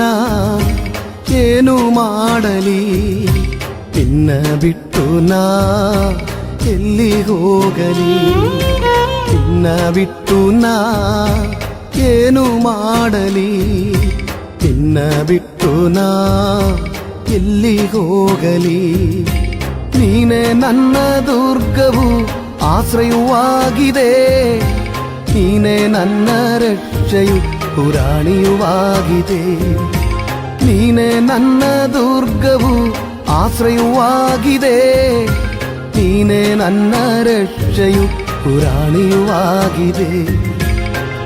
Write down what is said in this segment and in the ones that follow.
ನಾ ಏನು ಮಾಡಲಿ, ನಿನ್ನ ಬಿಟ್ಟು ನಾ ಎಲ್ಲಿ ಹೋಗಲಿ, ನಿನ್ನ ಬಿಟ್ಟು ನಾ ಏನು ಮಾಡಲಿ, ನಿನ್ನ ಬಿಟ್ಟು ನಾ ಎಲ್ಲಿ ಹೋಗಲಿ. ನೀನೇ ನನ್ನ ದುರ್ಗವು ಆಶ್ರಯವಾಗಿದೆ, ನೀನೇ ನನ್ನ ರಕ್ಷೆಯು ಪುರಾಣಿಯುವಾಗಿದೆ. ನೀನೇ ನನ್ನ ದುರ್ಗವು ಆಶ್ರಯವಾಗಿದೆ, ನೀನೇ ನನ್ನ ರಕ್ಷೆಯು ಪುರಾಣಿಯುವಾಗಿದೆ.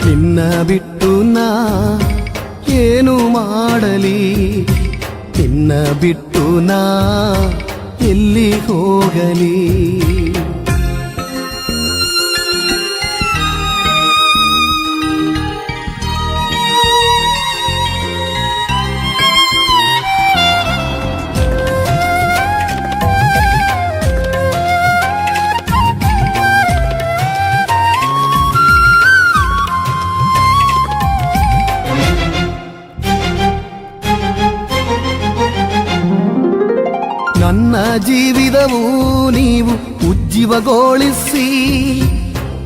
ನಿನ್ನ ಬಿಟ್ಟು ನಾ ಏನು ಮಾಡಲಿ, ನಿನ್ನ ಬಿಟ್ಟು ನಾ ಎಲ್ಲಿ ಹೋಗಲಿ. ನನ್ನ ಜೀವಿತವು ನೀವು ಉಜ್ಜೀವಗೊಳಿಸಿ,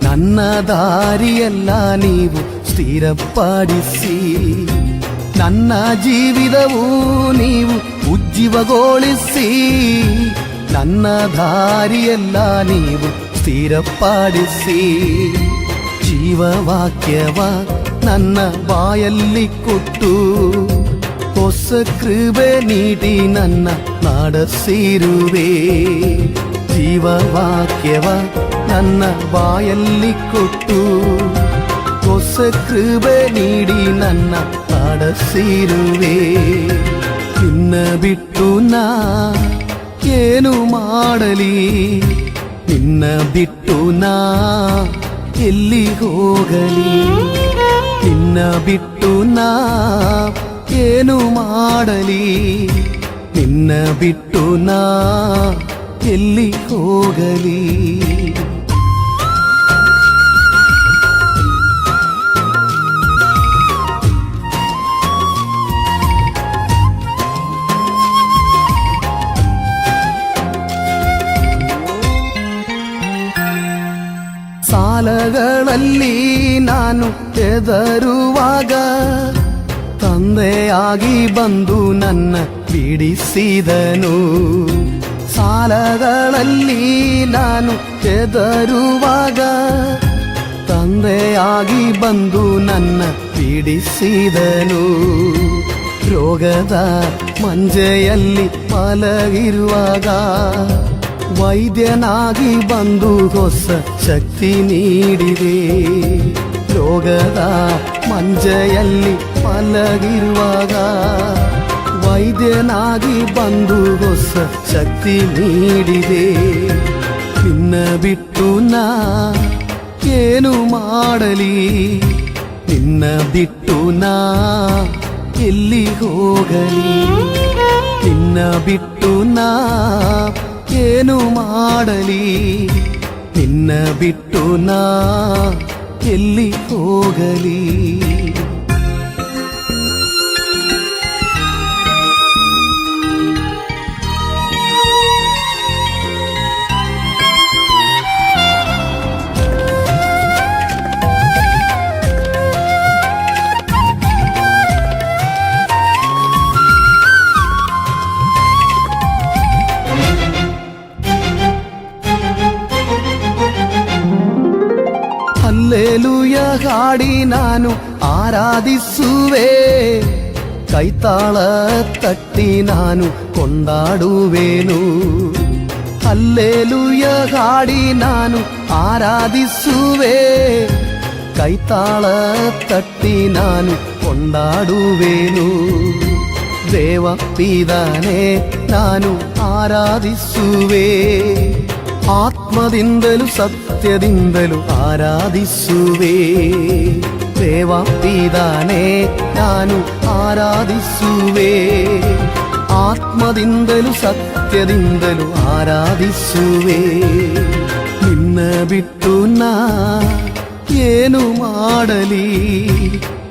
ನನ್ನ ದಾರಿಯೆಲ್ಲ ನೀವು ಸ್ಥಿರಪಡಿಸಿ. ನನ್ನ ಜೀವಿತವು ನೀವು ಉಜ್ಜೀವಗೊಳಿಸಿ, ನನ್ನ ದಾರಿಯೆಲ್ಲ ನೀವು ಸ್ಥಿರಪಡಿಸಿ. ಜೀವವಾಕ್ಯವ ನನ್ನ ಬಾಯಲ್ಲಿ ಕೊಟ್ಟು, ಹೊಸ ಕೃಪೆ ನೀಡಿ ನನ್ನ ನಡೆಸಿರುವೆ. ಜೀವವಾಕ್ಯವ ನನ್ನ ಬಾಯಲ್ಲಿ ಕೊಟ್ಟು, ಹೊಸ ಕೃಪೆ ನೀಡಿ ನನ್ನ ನಡೆಸಿರುವೆ. ನಿನ್ನ ಬಿಟ್ಟು ನಾ ಏನು ಮಾಡಲಿ, ನಿನ್ನ ಬಿಟ್ಟು ನಾ ಎಲ್ಲಿ ಹೋಗಲಿ, ನಿನ್ನ ಬಿಟ್ಟು ನಾ ಏನು ಮಾಡಲಿ, ನಿನ್ನ ಬಿಟ್ಟು ನಾ ಎಲ್ಲಿ ಹೋಗಲಿ. ಸಾಲಗಳಲ್ಲಿ ನಾನು ಹೆದರುವಾಗ, ತಂದೆಯಾಗಿ ಬಂದು ನನ್ನ ಬಿಡಿಸಿದನು. ಸಾಲಗಳಲ್ಲಿ ನಾನು ಹೆದರುವಾಗ, ತಂದೆಯಾಗಿ ಬಂದು ನನ್ನ ಬಿಡಿಸಿದನು. ರೋಗದ ಮಂಜೆಯಲ್ಲಿ ಮಲಗಿರುವಾಗ, ವೈದ್ಯನಾಗಿ ಬಂದು ಹೊಸ ಶಕ್ತಿ ನೀಡಿದೆ. ರೋಗದ ಮಂಜೆಯಲ್ಲಿ ಮಲಗಿರುವಾಗ, ವೈದ್ಯನಾಗಿ ಬಂದು ಹೊಸ ಶಕ್ತಿ ನೀಡಿದೆ. ನಿನ್ನ ಬಿಟ್ಟು ನಾ ಏನು ಮಾಡಲಿ, ನಿನ್ನ ಬಿಟ್ಟು ನಾ ಎಲ್ಲಿ ಹೋಗಲಿ, ನಿನ್ನ ಬಿಟ್ಟು ನಾ ಏನು ಮಾಡಲಿ, ನಿನ್ನ ಬಿಟ್ಟು ನಾ ಎಲ್ಲಿ ಹೋಗಲಿ. ಹಲ್ಲೆಲೂಯ ಹಾಡಿ ನಾನು ಆರಾಧಿಸುವೆ, ಕೈತಾಳ ತಟ್ಟಿ ನಾನು ಕೊಂಡಾಡುವೆನು. ಹಲ್ಲೆಲೂಯ ಹಾಡಿ ನಾನು ಆರಾಧಿಸುವೆ, ಕೈತಾಳ ತಟ್ಟಿ ನಾನು ಕೊಂಡಾಡುವೆನು. ದೇವ ಪಿದಾನೆ ನಾನು ಆರಾಧಿಸುವೆ, ಆತ್ಮದಿಂದಲೂ ಸತ್ಯದಿಂದಲೂ ಆರಾಧಿಸುವೆ. ದೇವ ಪಿದಾನೆ ನಾನು ಆರಾಧಿಸುವೆ, ಆತ್ಮದಿಂದಲೂ ಸತ್ಯದಿಂದಲೂ ಆರಾಧಿಸುವೆ. ನಿನ್ನ ಬಿಟ್ಟು ನಾ ಏನು ಮಾಡಲಿ,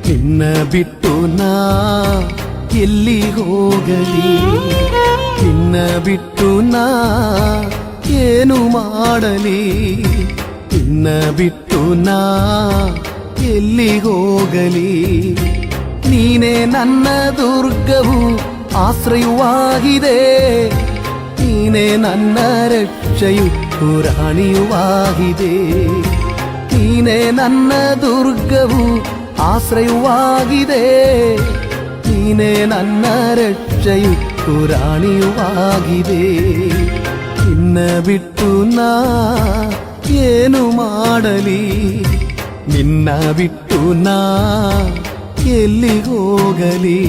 ನಿನ್ನ ಬಿಟ್ಟು ನಾ ಎಲ್ಲಿ ಹೋಗಲಿ ನಿನ್ನ ಬಿಟ್ಟು ನಾ ಏನು ಮಾಡಲಿ ನಿನ್ನ ಬಿಟ್ಟು ನಾ ಎಲ್ಲಿ ಹೋಗಲಿ ನೀನೇ ನನ್ನ ದುರ್ಗವು ಆಶ್ರಯವಾಗಿದೆ ನೀನೇ ನನ್ನ ರಕ್ಷೆಯು ರಾಣಿಯುವಾಗಿದೆ ನೀನೇ ನನ್ನ ದುರ್ಗವು ಆಶ್ರಯವಾಗಿದೆ ನೀನೇ ನನ್ನ ರಕ್ಷೆಯು ರಾಣಿಯುವಾಗಿದೆ ನಿನ್ನ ಬಿಟ್ಟು ನಾ ಏನು ಮಾಡಲಿ ನಿನ್ನ ಬಿಟ್ಟು ನಾ ಎಲ್ಲಿ ಹೋಗಲಿ